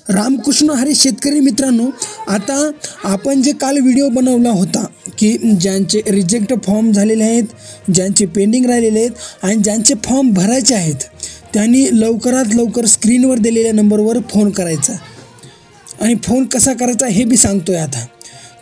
रामकृष्ण हरी शेतकरी मित्रांनो, आता आपण जे काल व्हिडिओ बनवला होता की ज्यांचे रिजेक्ट फॉर्म झालेले आहेत, ज्यांचे पेंडिंग राहिलेले आहेत आणि ज्यांचे फॉर्म भरायचे आहेत, त्यांनी लवकरात लवकर स्क्रीनवर दिलेल्या नंबरवर फोन करायचा. आणि फोन कसा करायचा हे बी सांगतोय आता.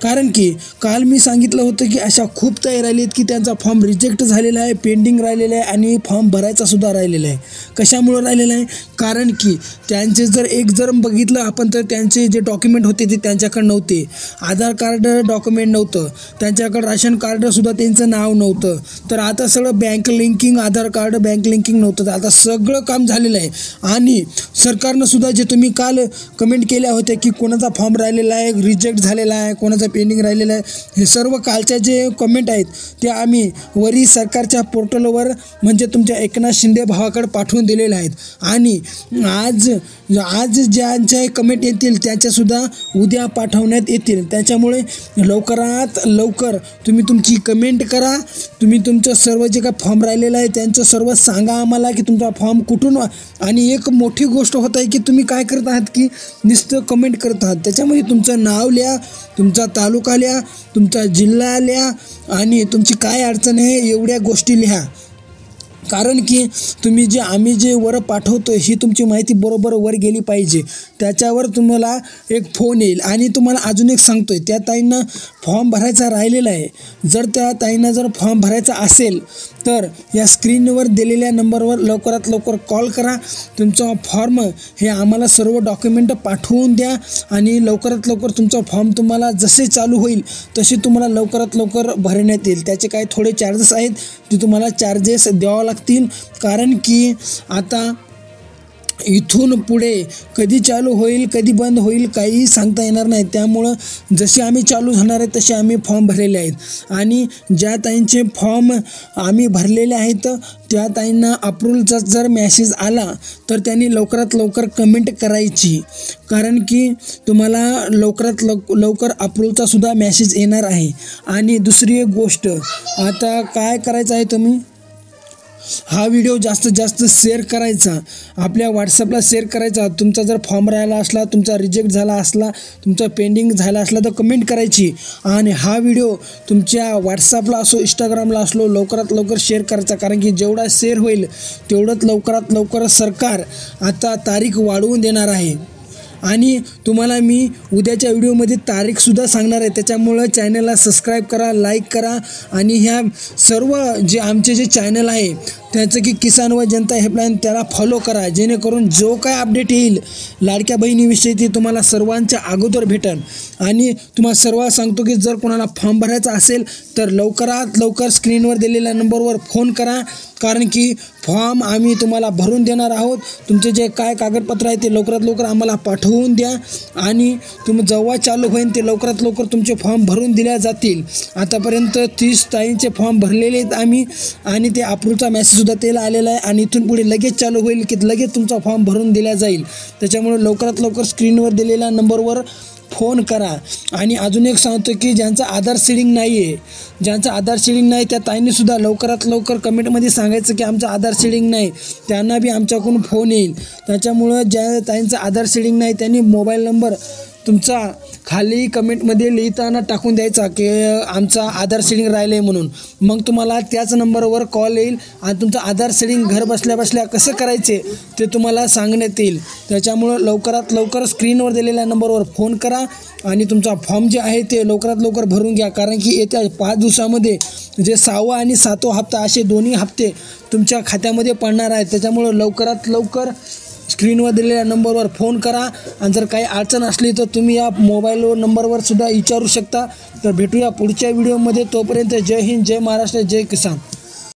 कारण की काल मी सांगितलं होतं की अशा खूप ताई राहिलेत की त्यांचा फॉर्म रिजेक्ट झालेला आहे, पेंडिंग राहिलेला आहे आणि फॉर्म भरायचासुद्धा राहिलेला आहे. कशामुळं राहिलेलं आहे? कारण की त्यांचे जर बघितलं आपण तर त्यांचे जे डॉक्युमेंट होते ते त्यांच्याकडे नव्हते. आधार कार्ड डॉक्युमेंट नव्हतं, त्यांच्याकडं राशन कार्डसुद्धा त्यांचं नाव नव्हतं. तर आता सगळं बँक लिंकिंग, आधार कार्ड बँक लिंकिंग नव्हतं. आता सगळं काम झालेलं आहे. आणि सरकारनंसुद्धा जे तुम्ही काल कमेंट केल्या होत्या की कोणाचा फॉर्म राहिलेला आहे, रिजेक्ट झालेला आहे, कोणाचा पेंडिंग राहिलेलं आहे, हे सर्व कालच्या जे कमेंट आहेत ते आम्ही वरी सरकारच्या पोर्टलवर म्हणजे तुमच्या एकनाथ शिंदे भावाकडे पाठवून दिलेले आहेत. आणि आज ज्यांच्या कमेंट येतील त्याच्यासुद्धा उद्या पाठवण्यात येतील. त्याच्यामुळे लवकरात लवकर तुम्ही तुमची कमेंट करा. तुम्ही तुमचं सर्व जे काय फॉर्म राहिलेलं आहे त्यांचं सर्व सांगा आम्हाला की तुमचा फॉर्म कुठून. आणि एक मोठी गोष्ट होत आहे की तुम्ही काय करत आहात की नुसतं कमेंट करत आहात. त्याच्यामध्ये तुमचं नाव लिहा, तुमचा तालुका लिहा, तुमचा जिल्हा लिहा आणि तुमची काय अडचण आहे एवढ्या गोष्टी लिहा. कारण की आम्ही जे वर पाठवतो ही तुमची माहिती बरोबर वर गेली पाहिजे. त्याच्यावर तुम्हाला एक फोन येईल. आणि तुम्हाला अजून एक सांगतोय, त्या ताईंना फॉर्म भरायचा राहिलेला आहे. जर त्या ताईंना फॉर्म भरायचा असेल तर या स्क्रीनवर दिलेल्या नंबरवर लवकरात लवकर कॉल करा. तुमचा फॉर्म हे आम्हाला सर्व डॉक्युमेंट पाठवून द्या आणि लवकरात लवकर तुमचा फॉर्म तुम्हाला जसे चालू होईल तसे तुम्हाला लवकरात लवकर भरण्यात येईल. त्याचे काही थोडे चार्जेस आहेत ते तुम्हाला चार्जेस द्यावं लागतील. कारण की आता इथून पुढे कधी चालू होईल कधी बंद होईल काही सांगता येणार नाही. त्यामुळं जसे आम्ही चालू होणार आहे तसे आम्ही फॉर्म भरलेले आहेत. आणि ज्या ताईंचे फॉर्म आम्ही भरलेले आहेत त्या ताईंना अप्रूव्हलचा जर मॅसेज आला तर त्यांनी लवकरात लवकर कमेंट करायची. कारण की तुम्हाला लवकरात लवकर अप्रूव्हलचासुद्धा मॅसेज येणार आहे. आणि दुसरी एक गोष्ट, आता काय करायचं आहे, तुम्ही हा व्हिडिओ जास्तीत जास्त शेअर करायचा, आपल्या व्हॉट्सअपला शेअर करायचा. तुमचा जर फॉर्म राहिला असला, तुमचा रिजेक्ट झाला असला, तुमचा पेंडिंग झाला असला तर कमेंट करायची. आणि हा व्हिडिओ तुमच्या व्हॉट्सअपला असो इंस्टाग्रामला असलो लवकरात लवकर शेअर करायचा. कारण की जेवढा शेअर होईल तेवढंच लवकरात लवकर सरकार आता तारीख वाढवून देणार आहे. आणि तुम्हाला मी उद्याच्या व्हिडिओमध्ये तारीखसुद्धा सांगणार आहे. त्याच्यामुळं चॅनलला सबस्क्राईब करा, लाईक करा. आणि ह्या सर्व जे आमचे जे चॅनल आहे त्याचं की किसान व जनता हेल्पलाईन त्याला फॉलो करा. जेणेकरून जो काय अपडेट येईल लाडक्या बहिणीविषयी ते तुम्हाला सर्वांच्या अगोदर भेटेल. आणि तुम्हाला सर्व सांगतो की जर कोणाला फॉर्म भरायचा असेल तर लवकरात लवकर स्क्रीनवर दिलेल्या नंबरवर फोन करा. कारण की फॉर्म आम्ही तुम्हाला भरून देणार आहोत. तुमचे जे काय कागदपत्र आहे ते लवकरात लवकर आम्हाला पाठवून द्या. आणि तुम्ही जेव्हा चालू होईल ते लवकरात लवकर तुमचे फॉर्म भरून दिल्या जातील. आतापर्यंत 30 ताईंचे फॉर्म भरलेले आहेत आम्ही. आणि ते अप्रूव्हचा मॅसेजसुद्धा त्याला आलेला आहे. आणि इथून पुढे लगेच चालू होईल की लगेच तुमचा फॉर्म भरून दिला जाईल. त्याच्यामुळे लवकरात लवकर स्क्रीनवर दिलेल्या नंबरवर फोन करा. आणि अजून एक सांगतो की ज्यांचं आधार सीडिंग नाही आहे, ज्यांचं आधार सीडिंग नाही त्या ताईंनीसुद्धा लवकरात लवकर कमेंटमध्ये सांगायचं की आमचं आधार सीडिंग नाही, त्यांना बी आमच्याकडून फोन येईल. त्याच्यामुळं ज्या ताईंचं आधार सीडिंग नाही त्यांनी मोबाईल नंबर तुमचा खाली कमेंटमध्ये लिहिताना टाकून द्यायचा की आमचा आधार सीडिंग राहिलं आहे म्हणून. मग तुम्हाला त्याच नंबरवर कॉल येईल आणि तुमचं आधार सीडिंग घर बसल्या बसल्या कसं करायचे ते तुम्हाला सांगण्यात येईल. त्याच्यामुळं लवकरात लवकर स्क्रीनवर दिलेल्या नंबरवर फोन करा आणि तुमचा फॉर्म जे आहे ते लवकरात लवकर भरून घ्या. कारण की येत्या 5 दिवसामध्ये जे 6वा आणि 7वा हप्ता असे दोन्ही हप्ते तुमच्या खात्यामध्ये पडणार आहेत. त्याच्यामुळं लवकरात लवकर स्क्रीनवर दिलेल्या नंबरवर फोन करा. आणि जर काही अडचण असली तर तुम्ही या मोबाईल नंबरवर सुद्धा विचारू शकता. तर भेटूया पुढच्या व्हिडिओमध्ये. तोपर्यंत जय हिंद, जय महाराष्ट्र, जय किसान.